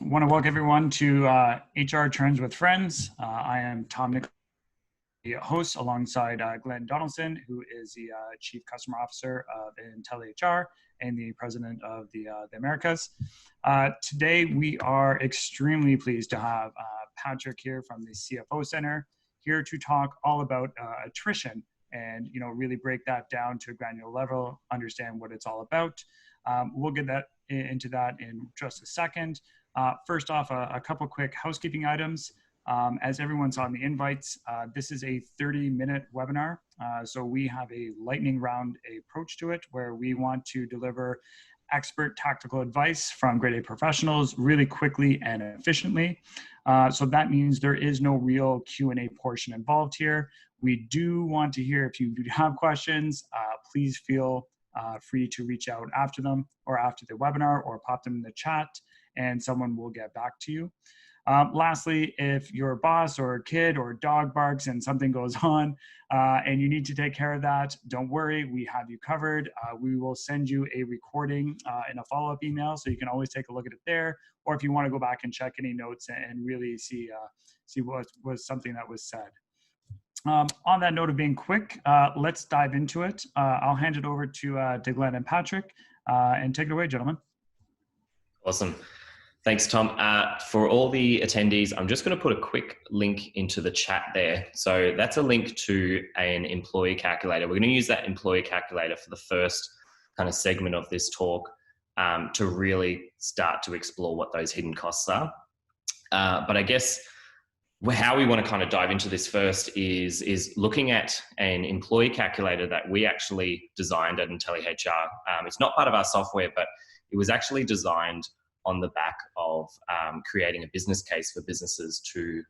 want to welcome everyone to HR Trends with Friends. I am Tom Nichols, the host, alongside Glenn Donaldson, who is the Chief Customer Officer of Untitled HR and the President of the Americas. Today, we are extremely pleased to have Patrick here from the CFO Centre, here to talk all about attrition and really break that down to a granular level, understand what it's all about. We'll get into that in just a second. First off, a couple quick housekeeping items. As everyone saw in the invites, this is a 30-minute webinar. So we have a lightning round approach to it, where we want to deliver expert tactical advice from grade A professionals really quickly and efficiently. So that means there is no real Q&A portion involved here. We do want to hear, if you do have questions, please feel free to reach out after them or after the webinar, or pop them in the chat and someone will get back to you. Lastly, if your boss or a kid or dog barks and something goes on and you need to take care of that, don't worry, we have you covered. We will send you a recording in a follow-up email, so you can always take a look at it there. Or if you want to go back and check any notes and really see what was something that was said. On that note of being quick, let's dive into it. I'll hand it over to Glenn and Patrick, and take it away, gentlemen. Awesome. Thanks, Tom. For all the attendees, I'm just going to put a quick link into the chat there. So that's a link to an employee calculator. We're going to use that employee calculator for the first kind of segment of this talk, to really start to explore what those hidden costs are. But I guess how we want to kind of dive into this first is looking at an employee calculator that we actually designed at IntelliHR. It's not part of our software, but it was actually designed on the back of creating a business case for businesses to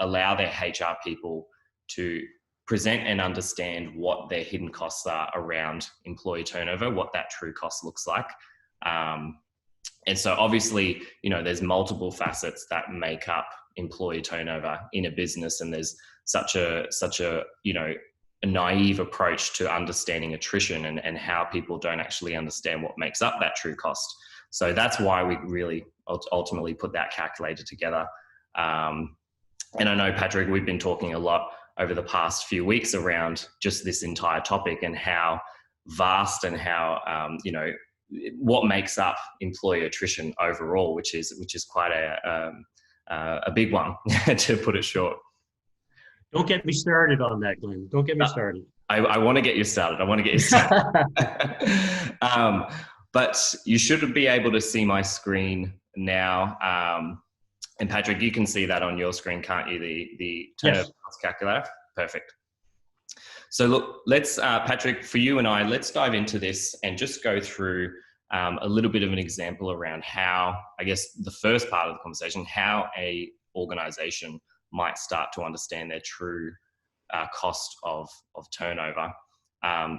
allow their HR people to present and understand what their hidden costs are around employee turnover, what that true cost looks like. And so obviously, there's multiple facets that make up employee turnover in a business, and there's such a a naive approach to understanding attrition and how people don't actually understand what makes up that true cost. So that's why we really ultimately put that calculator together. And I know, Patrick, we've been talking a lot over the past few weeks around just this entire topic and how vast and how, what makes up employee attrition overall, which is quite a big one, to put it short. Don't get me started on that, Glenn. Don't get me started. I want to get you started. But you should be able to see my screen now. And Patrick, you can see that on your screen, can't you? The turnover cost calculator. Perfect. So look, let's, Patrick, for you and I, let's dive into this and just go through a little bit of an example around how, I guess, the first part of the conversation, how a organization might start to understand their true cost of turnover.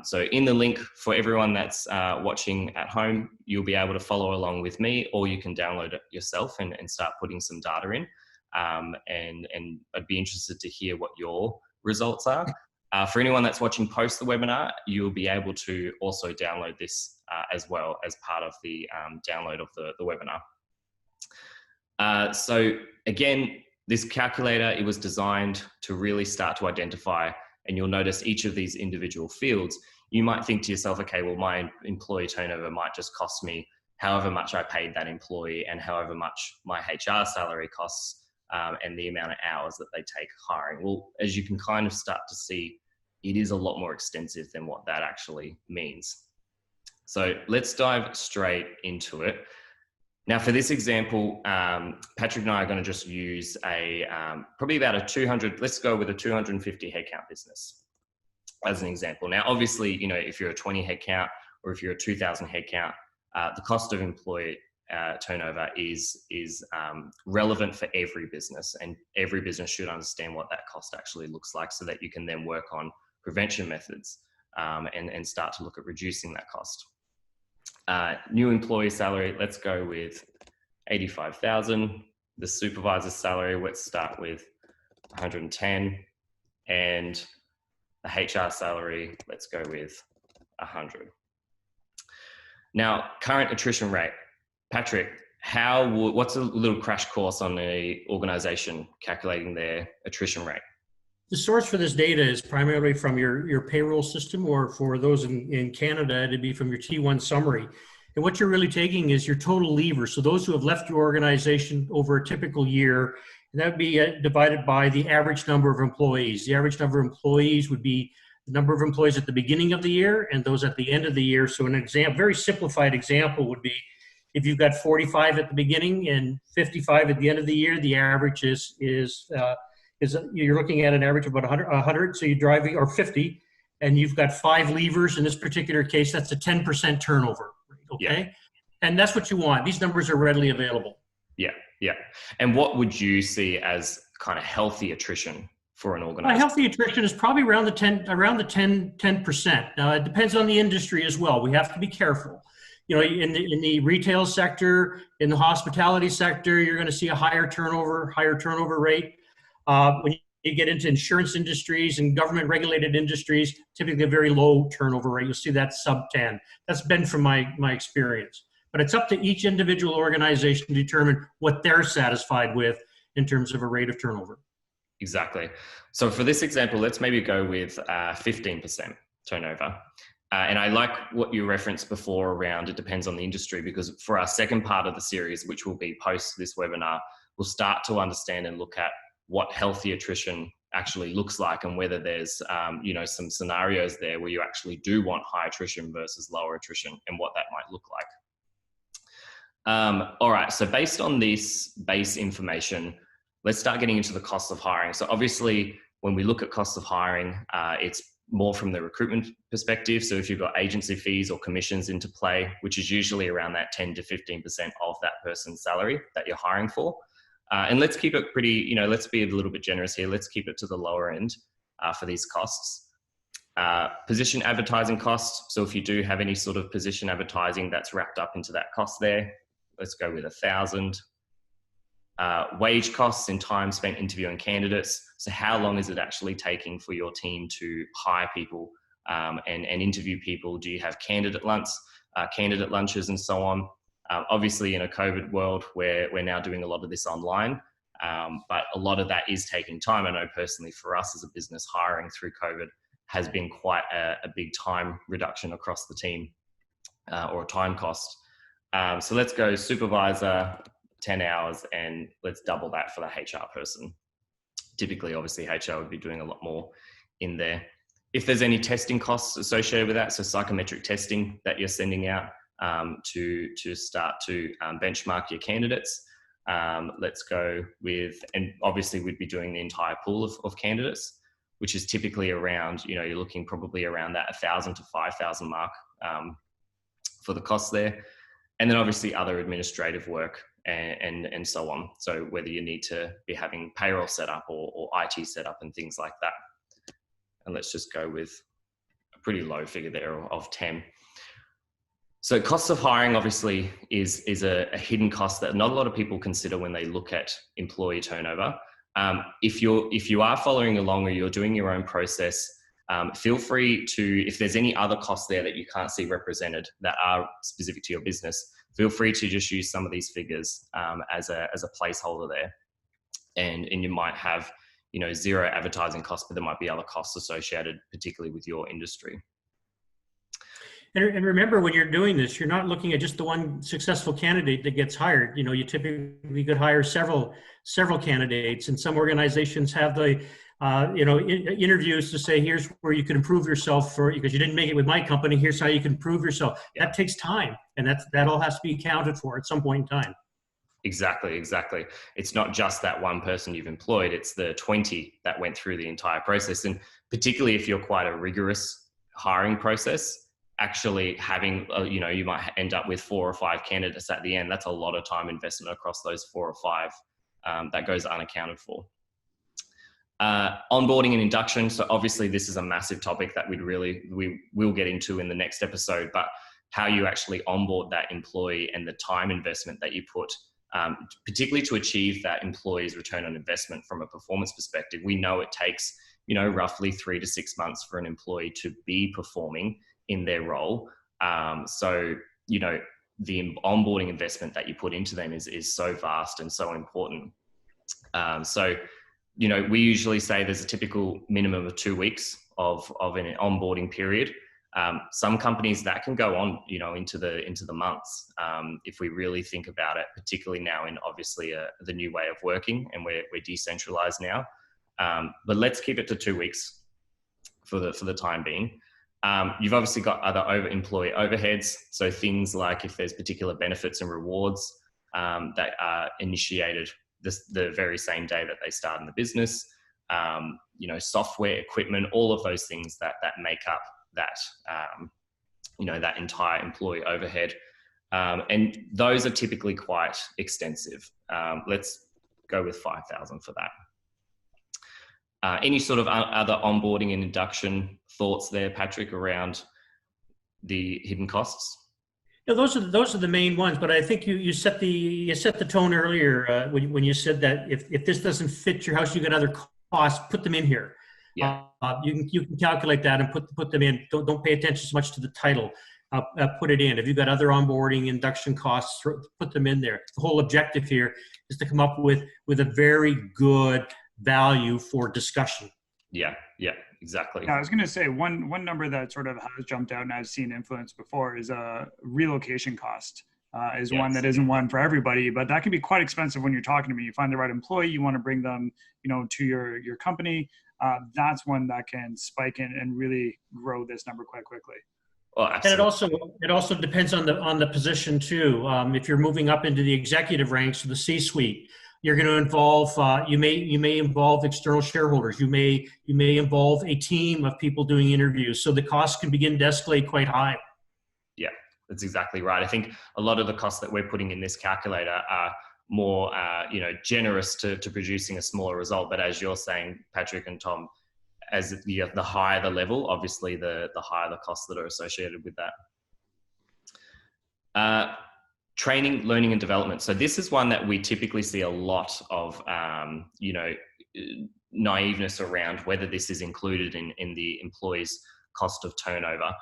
So in the link, for everyone that's watching at home, you'll be able to follow along with me, or you can download it yourself and start putting some data in. And I'd be interested to hear what your results are. For anyone that's watching post the webinar, you'll be able to also download this as well as part of the download of the webinar. So again, this calculator, it was designed to really start to identify, and you'll notice each of these individual fields. You might think to yourself, okay, well, my employee turnover might just cost me however much I paid that employee and however much my HR salary costs, and the amount of hours that they take hiring. Well, as you can kind of start to see, it is a lot more extensive than what that actually means. So let's dive straight into it. Now, for this example, Patrick and I are going to just use probably about a 200, let's go with a 250 headcount business as an example. Now, obviously, if you're a 20 headcount or if you're a 2,000 headcount, the cost of employee turnover is relevant for every business, and every business should understand what that cost actually looks like, so that you can then work on prevention methods and start to look at reducing that cost. New employee salary, let's go with 85,000. The supervisor salary, let's start with 110. And the HR salary, let's go with 100. Now, current attrition rate. Patrick, what's a little crash course on a organization calculating their attrition rate? The source for this data is primarily from your payroll system, or for those in Canada, it'd be from your T1 summary. And what you're really taking is your total leavers. So those who have left your organization over a typical year, and that would be divided by the average number of employees. The average number of employees would be the number of employees at the beginning of the year and those at the end of the year. So an example, very simplified example would be if you've got 45 at the beginning and 55 at the end of the year, the average is you're looking at an average of about 100, so you're driving, or 50, and you've got 5 leavers. In this particular case, that's a 10% turnover, okay? Yeah. And that's what you want. These numbers are readily available. Yeah, yeah. And what would you see as kind of healthy attrition for an organization? Healthy attrition is probably around the 10%. Now, it depends on the industry as well. We have to be careful. You know, in the retail sector, in the hospitality sector, you're going to see a higher turnover rate. When you get into insurance industries and government regulated industries, typically a very low turnover rate. You'll see that sub 10. That's been from my experience. But it's up to each individual organization to determine what they're satisfied with in terms of a rate of turnover. Exactly. So for this example, let's maybe go with 15% turnover. And I like what you referenced before around it depends on the industry, because for our second part of the series, which will be post this webinar, we'll start to understand and look at what healthy attrition actually looks like, and whether there's some scenarios there where you actually do want high attrition versus lower attrition, and what that might look like. All right, so based on this base information, let's start getting into the cost of hiring. So obviously, when we look at cost of hiring, it's more from the recruitment perspective. So if you've got agency fees or commissions into play, which is usually around that 10 to 15% of that person's salary that you're hiring for. And let's keep it pretty, let's be a little bit generous here. Let's keep it to the lower end for these costs. Position advertising costs. So if you do have any sort of position advertising, that's wrapped up into that cost there. Let's go with 1,000. Wage costs and time spent interviewing candidates. So how long is it actually taking for your team to hire people and interview people? Do you have candidate lunches and so on? Obviously in a COVID world where we're now doing a lot of this online, but a lot of that is taking time. I know personally for us as a business, hiring through COVID has been quite a big time reduction across the team or a time cost. So let's go supervisor, 10 hours, and let's double that for the HR person. Typically, obviously, HR would be doing a lot more in there. If there's any testing costs associated with that, so psychometric testing that you're sending out to start to benchmark your candidates, let's go with, and obviously we'd be doing the entire pool of candidates, which is typically around, you're looking probably around that 1,000 to 5,000 mark for the cost there. And then obviously other administrative work and so on. So whether you need to be having payroll set up or IT set up and things like that. And let's just go with a pretty low figure there of 10. So cost of hiring obviously is a hidden cost that not a lot of people consider when they look at employee turnover. If you are following along or you're doing your own process, feel free to, if there's any other costs there that you can't see represented that are specific to your business, feel free to just use some of these figures as a placeholder there. And you might have, zero advertising costs, but there might be other costs associated, particularly with your industry. And remember, when you're doing this, you're not looking at just the one successful candidate that gets hired. You typically could hire several candidates, and some organizations have the interviews to say, here's where you can improve yourself because you didn't make it with my company. Here's how you can improve yourself. Yeah. That takes time, and that all has to be accounted for at some point in time. Exactly. It's not just that one person you've employed, it's the 20 that went through the entire process. And particularly if you're quite a rigorous hiring process, actually having, you might end up with 4 or 5 candidates at the end. That's a lot of time investment across those 4 or 5 that goes unaccounted for. Onboarding and induction. So obviously this is a massive topic that we will get into in the next episode, but how you actually onboard that employee and the time investment that you put, particularly to achieve that employee's return on investment from a performance perspective. We know it takes, roughly 3 to 6 months for an employee to be performing in their role. So, the onboarding investment that you put into them is so vast and so important. So, you know, we usually say there's a typical minimum of 2 weeks of an onboarding period. Some companies that can go on, you know, into the months, if we really think about it, particularly now in obviously the new way of working, and we're decentralized now. But let's keep it to 2 weeks for the time being. You've obviously got other employee overheads. So things like if there's particular benefits and rewards that are initiated the very same day that they start in the business, you know, software, equipment, all of those things that make up that, you know, that entire employee overhead. And those are typically quite extensive. Let's go with 5,000 for that. Any sort of other onboarding and induction thoughts there, Patrick, around the hidden costs? No, those are the main ones. But I think you set the tone earlier when you said that if this doesn't fit your house, you got other costs, put them in here. Yeah. You can calculate that and put them in. Don't pay attention so much to the title. Put it in. If you've got other onboarding, induction costs, put them in there. The whole objective here is to come up with a very good value for discussion. Yeah, exactly. Yeah, I was going to say one number that sort of has jumped out and I've seen influence before is a relocation cost. Is Yes. one that isn't one for everybody, but that can be quite expensive when you're talking to me. You find the right employee, you want to bring them, you know, to your company. That's one that can spike in and really grow this number quite quickly. Oh, and it also depends on the position too. If you're moving up into the executive ranks, the C-suite, you're going to involve you may involve external shareholders. You may involve a team of people doing interviews. So the costs can begin to escalate quite high. Yeah, that's exactly right. I think a lot of the costs that we're putting in this calculator are more you know, generous to producing a smaller result. But as you're saying, Patrick and Tom, as the higher the level, obviously the higher the costs that are associated with that. Training, learning and development. So this is one that we typically see a lot of, you know, naiveness around whether this is included in the employee's cost of turnover.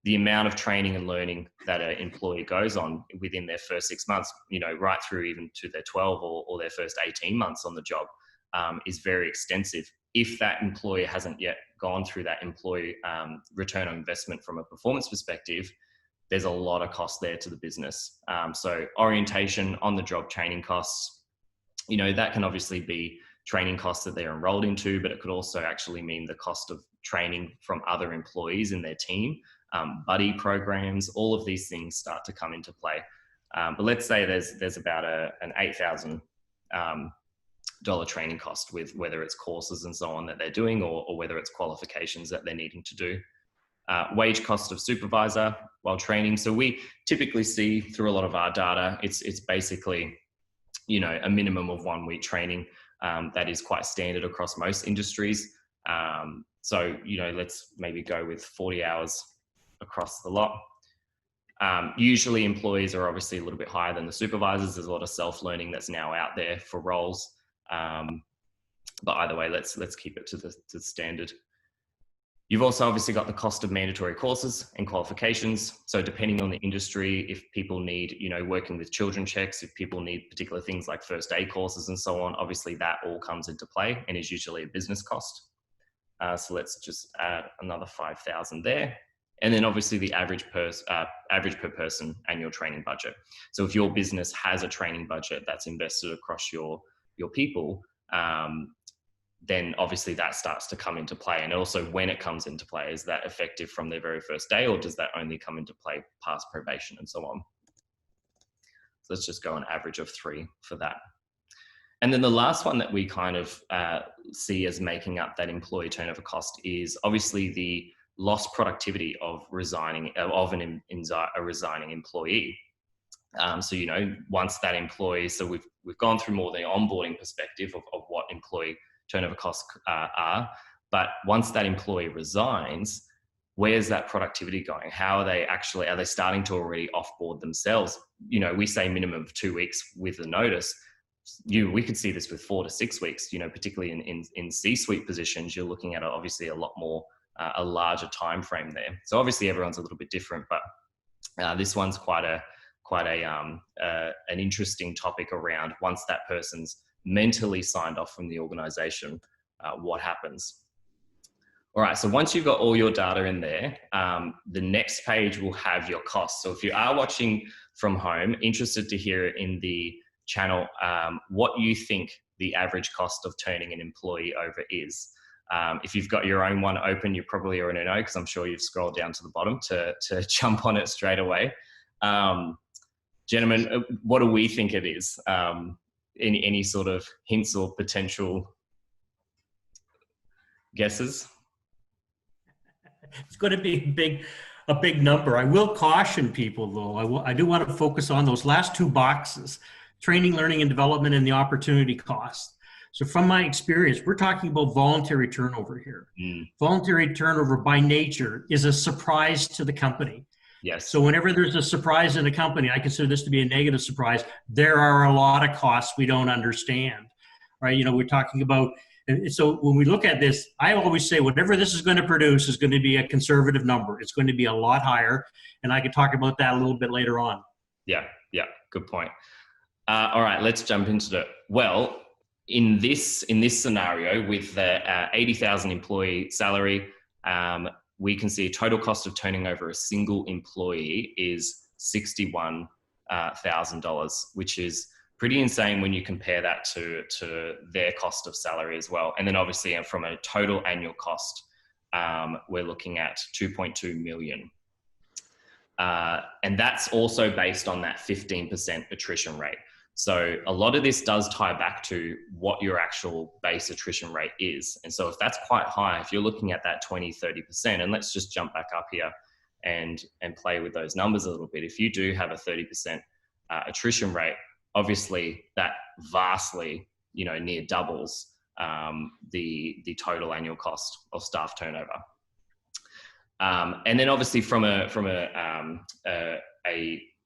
The amount of training and learning that an employee goes on within their first 6 months, you know, right through even to their 12 or their first 18 months on the job, is very extensive. If that employee hasn't yet gone through that employee return on investment from a performance perspective, there's a lot of cost there to the business. So orientation, on the job training costs, you know, that can obviously be training costs that they're enrolled into, but it could also actually mean the cost of training from other employees in their team, buddy programs, all of these things start to come into play. But let's say there's about an $8,000 training cost, with whether it's courses and so on that they're doing, or whether it's qualifications that they're needing to do. Wage cost of supervisor while training. So we typically see through a lot of our data, it's basically, you know, a minimum of 1 week training. That is quite standard across most industries. So, you know, let's maybe go with 40 hours across the lot. Usually employees are obviously a little bit higher than the supervisors. There's a lot of self-learning that's now out there for roles. But either way, let's keep it to the standard. You've also obviously got the cost of mandatory courses and qualifications. So depending on the industry, if people need, you know, working with children checks, if people need particular things like first aid courses and so on, obviously that all comes into play and is usually a business cost. So let's just add another 5,000 there. And then obviously the average per person annual training budget. So if your business has a training budget that's invested across your people, then obviously that starts to come into play. And also when it comes into play, is that effective from their very first day, or does that only come into play past probation and so on? So let's just go an average of 3 for that. And then the last one that we kind of see as making up that employee turnover cost is obviously the lost productivity of a resigning employee. So, you know, once that employee, so we've gone through more the onboarding perspective of what employee turnover costs are, but once that employee resigns, where's that productivity going? How are they starting to already offboard themselves? You know, we say minimum of 2 weeks with the notice. We could see this with 4 to 6 weeks, you know, particularly in C-suite positions. You're looking at obviously a lot more, a larger time frame there. So obviously everyone's a little bit different, but this one's quite quite an interesting topic around once that person's mentally signed off from the organization, what happens. All right, so once you've got all your data in there, the next page will have your costs. So if you are watching from home, interested to hear in the channel what you think the average cost of turning an employee over is. If you've got your own one open, you probably already know, because I'm sure you've scrolled down to the bottom to jump on it straight away. Gentlemen, what do we think it is? Any sort of hints or potential guesses? It's going to be a big number. I will caution people, though. I do want to focus on those last two boxes: training, learning, and development, and the opportunity cost. So from my experience, we're talking about voluntary turnover here. Voluntary turnover by nature is a surprise to the company. Yes. So whenever there's a surprise in a company, I consider this to be a negative surprise. There are a lot of costs we don't understand, right? You know, we're talking about, so when we look at this, I always say whatever this is going to produce is going to be a conservative number. It's going to be a lot higher. And I can talk about that a little bit later on. Yeah, good point. All right, let's jump into it. Well, in this scenario with the 80,000 employee salary, we can see a total cost of turning over a single employee is $61,000, which is pretty insane when you compare that to their cost of salary as well. And then obviously from a total annual cost, we're looking at 2.2 million. And that's also based on that 15% attrition rate. So a lot of this does tie back to what your actual base attrition rate is. And so if that's quite high, if you're looking at that 20, 30%, and let's just jump back up here and play with those numbers a little bit. If you do have a 30% attrition rate, obviously that vastly, near doubles the total annual cost of staff turnover. And then obviously from a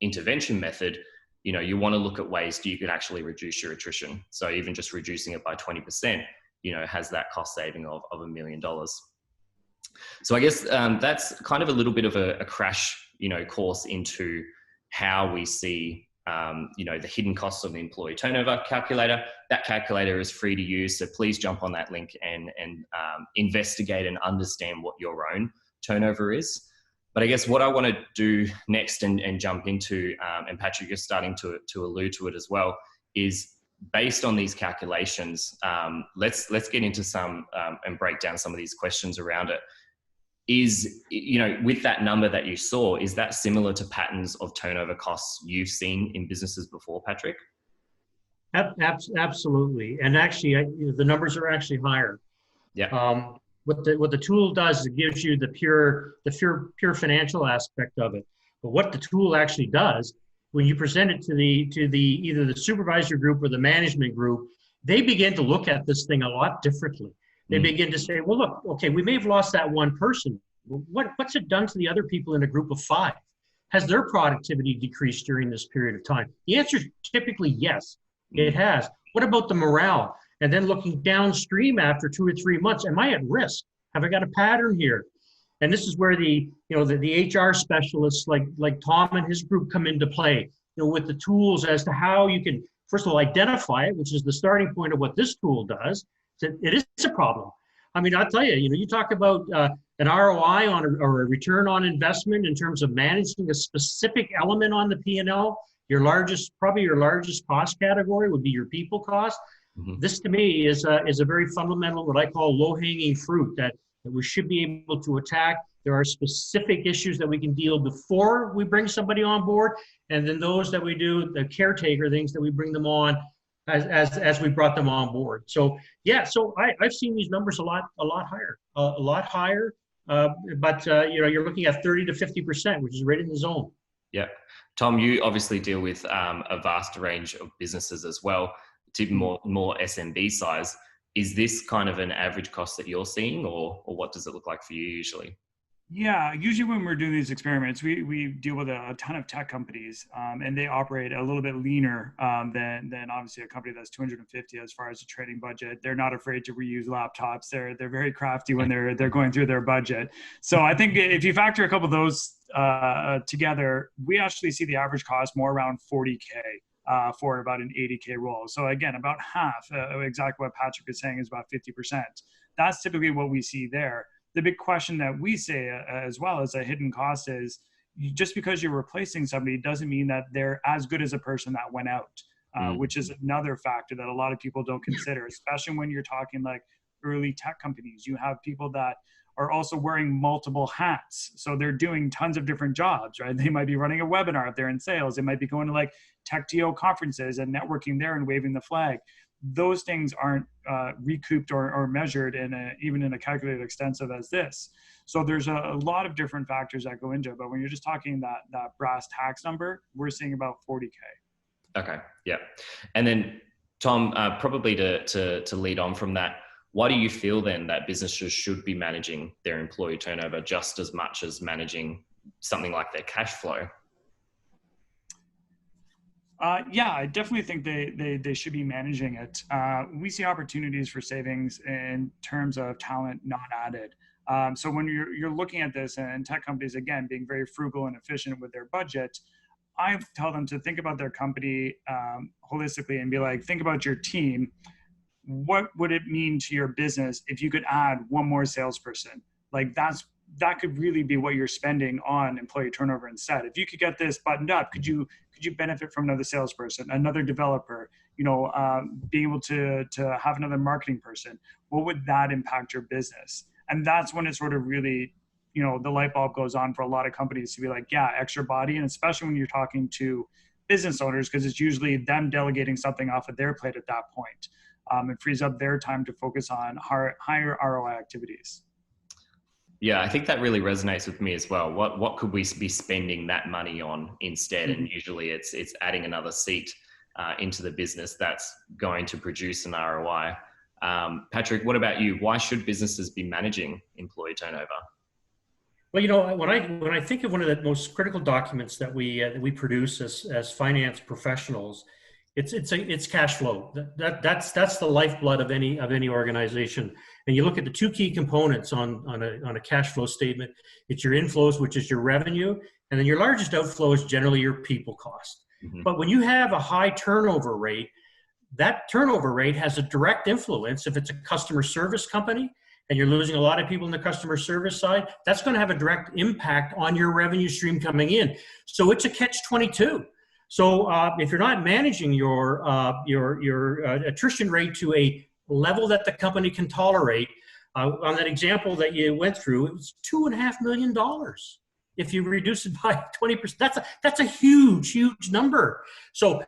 intervention method, you want to look at ways you could actually reduce your attrition. So even just reducing it by 20%, has that cost saving of $1 million. So I guess that's kind of a little bit of a crash, course into how we see, the hidden costs of the employee turnover calculator. That calculator is free to use. So please jump on that link and investigate and understand what your own turnover is. But I guess what I want to do next and jump into, and Patrick, you're starting to allude to it as well, is based on these calculations, let's get into some and break down some of these questions around it. Is, with that number that you saw, is that similar to patterns of turnover costs you've seen in businesses before, Patrick? Absolutely. And actually, the numbers are actually higher. Yeah. What the tool does is it gives you the pure financial aspect of it. But what the tool actually does, when you present it to the either the supervisor group or the management group, they begin to look at this thing a lot differently. They begin to say, well, look, okay, we may have lost that one person. What's it done to the other people in a group of 5? Has their productivity decreased during this period of time? The answer is typically yes, it has. What about the morale? And then looking downstream after 2 or 3 months, am I at risk? Have I got a pattern here? And this is where the HR specialists like Tom and his group come into play, with the tools as to how you can, first of all, identify it, which is the starting point of what this tool does. It is a problem. I mean, I'll tell you, you talk about an ROI or a return on investment in terms of managing a specific element on the P&L. Probably your largest cost category would be your people cost. Mm-hmm. This to me is a very fundamental, what I call low-hanging fruit that we should be able to attack. There are specific issues that we can deal before we bring somebody on board, and then those that we do, the caretaker things that we bring them on as we brought them on board. So yeah, so I've seen these numbers a lot higher. But you're looking at 30 to 50%, which is right in the zone. Yeah, Tom, you obviously deal with a vast range of businesses as well, to more SMB size. Is this kind of an average cost that you're seeing, or what does it look like for you usually? Yeah, usually when we're doing these experiments, we deal with a ton of tech companies, and they operate a little bit leaner than obviously a company that's 250 as far as the trading budget. They're not afraid to reuse laptops. They're very crafty when they're going through their budget. So I think if you factor a couple of those together, we actually see the average cost more around 40K. For about an 80K role. So again, about half, exactly what Patrick is saying is about 50%. That's typically what we see there. The big question that we say as well as a hidden cost is just because you're replacing somebody doesn't mean that they're as good as a person that went out, which is another factor that a lot of people don't consider, especially when you're talking like early tech companies. You have people that are also wearing multiple hats. So they're doing tons of different jobs, right? They might be running a webinar if they're in sales. They might be going to like tech TO conferences and networking there and waving the flag. Those things aren't recouped or measured even in a calculated extensive as this. So there's a lot of different factors that go into it. But when you're just talking that brass tacks number, we're seeing about 40K. Okay, yeah. And then Tom, probably to lead on from that, why do you feel then that businesses should be managing their employee turnover just as much as managing something like their cash flow? Yeah, I definitely think they should be managing it. We see opportunities for savings in terms of talent not added. So when you're looking at this, and tech companies, again, being very frugal and efficient with their budget, I tell them to think about their company holistically and be like, think about your team. What would it mean to your business if you could add one more salesperson? Like that could really be what you're spending on employee turnover instead. If you could get this buttoned up, could you benefit from another salesperson, another developer, being able to have another marketing person? What would that impact your business? And that's when it sort of really, the light bulb goes on for a lot of companies to be like, yeah, extra body. And especially when you're talking to business owners, because it's usually them delegating something off of their plate at that point. It frees up their time to focus on higher ROI activities. Yeah, I think that really resonates with me as well. What could we be spending that money on instead? And usually it's adding another seat into the business that's going to produce an ROI. Patrick, what about you? Why should businesses be managing employee turnover? Well, when I think of one of the most critical documents that we produce as finance professionals, it's cash flow. That's the lifeblood of any organization. And you look at the two key components on a cash flow statement. It's your inflows, which is your revenue, and then your largest outflow is generally your people cost. Mm-hmm. But when you have a high turnover rate, that turnover rate has a direct influence. If it's a customer service company and you're losing a lot of people in the customer service side, that's going to have a direct impact on your revenue stream coming in. So it's a catch-22. So if you're not managing your attrition rate to a level that the company can tolerate, on that example that you went through, it was $2.5 million. If you reduce it by 20%, that's a huge number. So,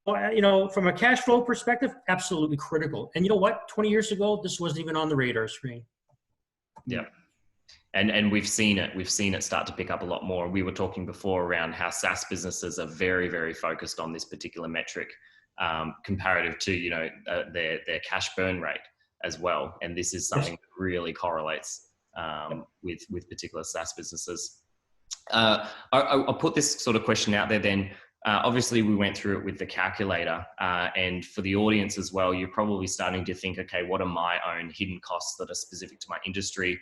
from a cash flow perspective, absolutely critical. And you know what? 20 years ago, this wasn't even on the radar screen. Yeah. And we've seen it start to pick up a lot more. We were talking before around how SaaS businesses are very, very focused on this particular metric, comparative to, their cash burn rate as well. And this is something that really correlates with particular SaaS businesses. I'll put this sort of question out there then. Obviously, we went through it with the calculator, and for the audience as well, you're probably starting to think, okay, what are my own hidden costs that are specific to my industry?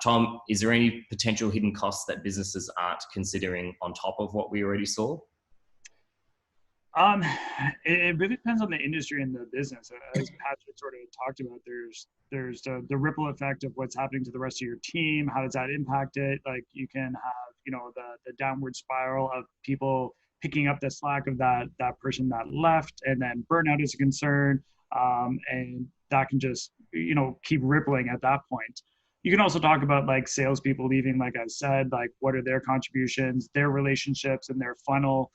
Tom, is there any potential hidden costs that businesses aren't considering on top of what we already saw? It really depends on the industry and the business. As Patrick sort of talked about, there's the ripple effect of what's happening to the rest of your team. How does that impact it? Like you can have, the downward spiral of people picking up the slack of that person that left, and then burnout is a concern, and that can just keep rippling at that point. You can also talk about like salespeople leaving, like I said, like what are their contributions, their relationships, and their funnel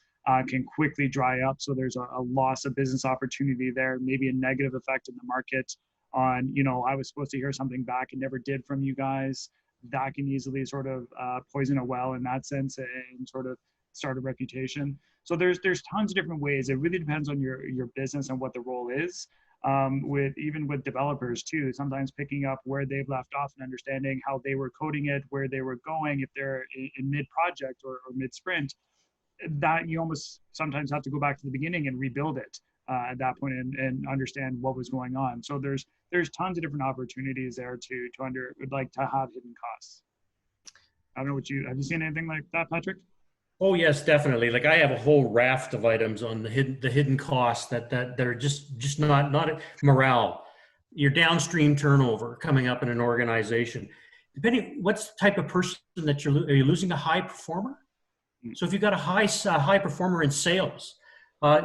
can quickly dry up. So there's a loss of business opportunity there, maybe a negative effect in the market on, I was supposed to hear something back and never did from you guys. That can easily sort of poison a well in that sense and sort of start a reputation. So there's tons of different ways. It really depends on your business and what the role is. with developers too, sometimes picking up where they've left off and understanding how they were coding it, where they were going, if they're in mid-project or mid-sprint, that you almost sometimes have to go back to the beginning and rebuild it at that point and understand what was going on. So there's tons of different opportunities there to have hidden costs. I don't know have you seen anything like that, Patrick? Oh yes, definitely. Like I have a whole raft of items on the hidden costs that are just not morale. Your downstream turnover coming up in an organization. Depending what's the type of person that are you losing a high performer? So if you've got a high performer in sales,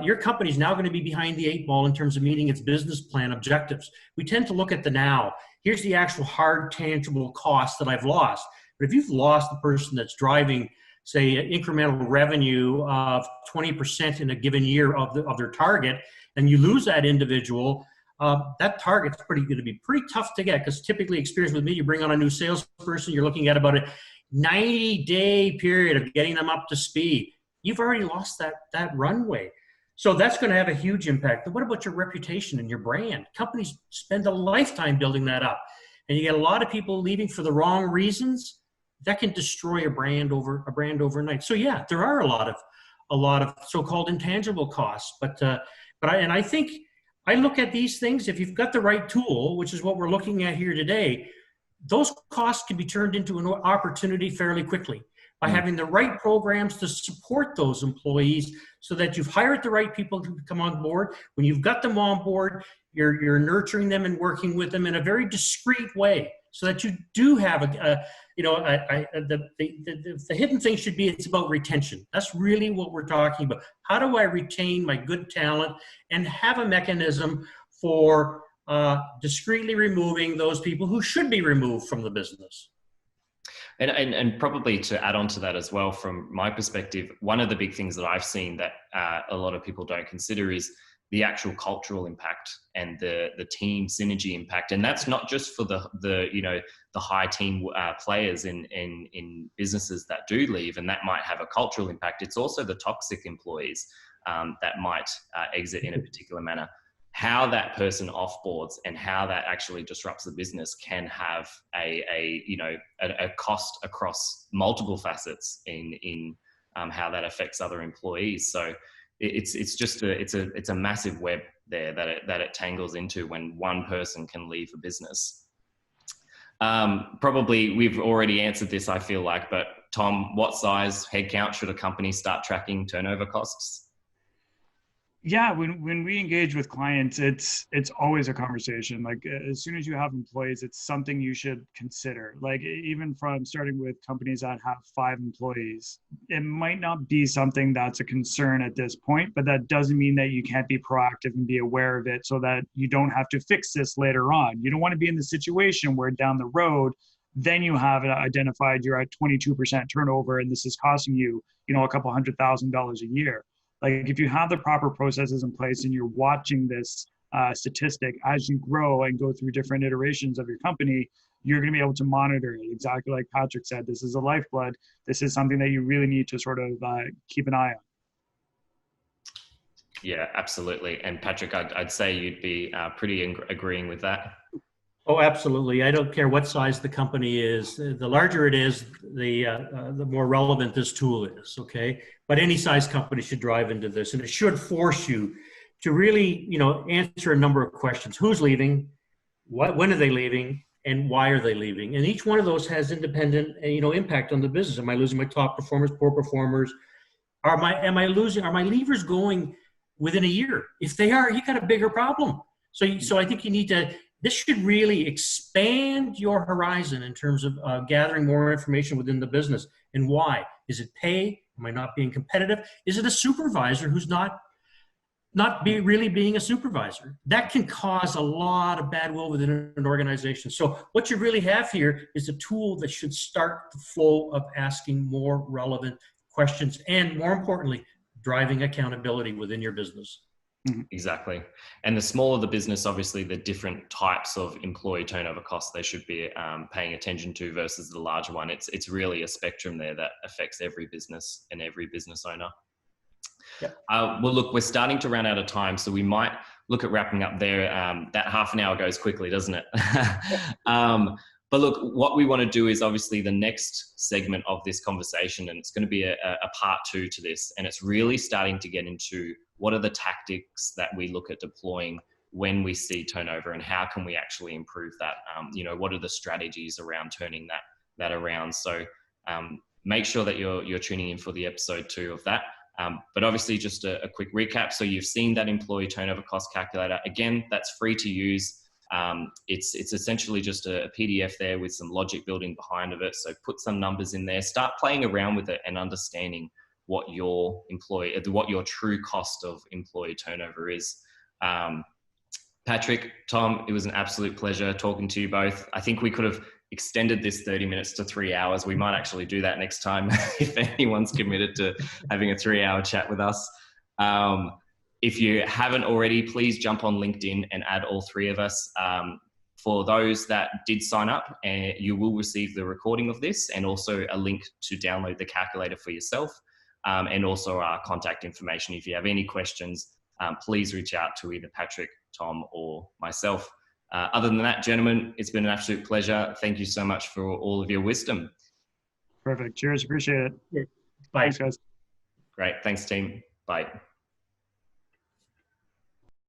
your company's now going to be behind the 8 ball in terms of meeting its business plan objectives. We tend to look at the now. Here's the actual hard, tangible cost that I've lost. But if you've lost the person that's driving, say, incremental revenue of 20% in a given year of their target, and you lose that individual, that target's going to be pretty tough to get, because typically experience with me, you bring on a new salesperson, you're looking at about a 90-day period of getting them up to speed. You've already lost that runway. So that's going to have a huge impact. But what about your reputation and your brand? Companies spend a lifetime building that up. And you get a lot of people leaving for the wrong reasons. That can destroy a brand overnight. So yeah, there are a lot of so-called intangible costs. But I think I look at these things, if you've got the right tool, which is what we're looking at here today, those costs can be turned into an opportunity fairly quickly by having the right programs to support those employees, so that you've hired the right people to come on board. When you've got them on board, you're nurturing them and working with them in a very discreet way, so that you do have the hidden thing should be, it's about retention. That's really what we're talking about. How do I retain my good talent and have a mechanism for discreetly removing those people who should be removed from the business? And probably to add on to that as well, from my perspective, one of the big things that I've seen that a lot of people don't consider is the actual cultural impact and the team synergy impact. And that's not just for the high team players in businesses that do leave, and that might have a cultural impact. It's also the toxic employees that might exit in a particular manner. How that person offboards and how that actually disrupts the business can have a cost across multiple facets in how that affects other employees. So it's a massive web there that it tangles into when one person can leave a business. Probably we've already answered this, I feel like, but Tom, what size headcount should a company start tracking turnover costs? Yeah, when we engage with clients, it's always a conversation. Like as soon as you have employees, it's something you should consider. Like even from starting with companies that have 5 employees, it might not be something that's a concern at this point, but that doesn't mean that you can't be proactive and be aware of it, so that you don't have to fix this later on. You don't want to be in the situation where down the road, then you have it identified, you're at 22% turnover, and this is costing you, a couple $100,000 a year. Like if you have the proper processes in place and you're watching this statistic as you grow and go through different iterations of your company, you're going to be able to monitor it. Exactly like Patrick said, this is a lifeblood. This is something that you really need to sort of keep an eye on. Yeah, absolutely. And Patrick, I'd say you'd be pretty agreeing with that. Oh, absolutely. I don't care what size the company is. The larger it is, the more relevant this tool is, okay? But any size company should drive into this, and it should force you to really, answer a number of questions. Who's leaving? When are they leaving? And why are they leaving? And each one of those has independent, impact on the business. Am I losing my top performers, poor performers? Are my leavers going within a year? If they are, you got a bigger problem. So I think you need to. This should really expand your horizon in terms of gathering more information within the business. And why? Is it pay? Am I not being competitive? Is it a supervisor who's not really being a supervisor? That can cause a lot of bad will within an organization. So what you really have here is a tool that should start the flow of asking more relevant questions and, more importantly, driving accountability within your business. Exactly. And the smaller the business, obviously, the different types of employee turnover costs they should be paying attention to versus the larger one. It's really a spectrum there that affects every business and every business owner. Yep. Well, look, we're starting to run out of time, so we might look at wrapping up there. That half an hour goes quickly, doesn't it? But look, what we want to do is obviously the next segment of this conversation, and it's going to be a part 2 to this, and it's really starting to get into what are the tactics that we look at deploying when we see turnover, and how can we actually improve that? What are the strategies around turning that around? So make sure that you're tuning in for the episode 2 of that. But obviously, just a quick recap. So you've seen that employee turnover cost calculator. Again, that's free to use. It's essentially just a PDF there with some logic building behind of it. So put some numbers in there, start playing around with it and understanding what your true cost of employee turnover is. Patrick, Tom, it was an absolute pleasure talking to you both. I think we could have extended this 30 minutes to 3 hours. We might actually do that next time if anyone's committed to having a 3-hour chat with us. If you haven't already, please jump on LinkedIn and add all 3 of us. For those that did sign up, you will receive the recording of this and also a link to download the calculator for yourself, and also our contact information. If you have any questions, please reach out to either Patrick, Tom, or myself. Other than that, gentlemen, it's been an absolute pleasure. Thank you so much for all of your wisdom. Perfect. Cheers. Appreciate it. Bye. Thanks, guys. Great. Thanks, team. Bye.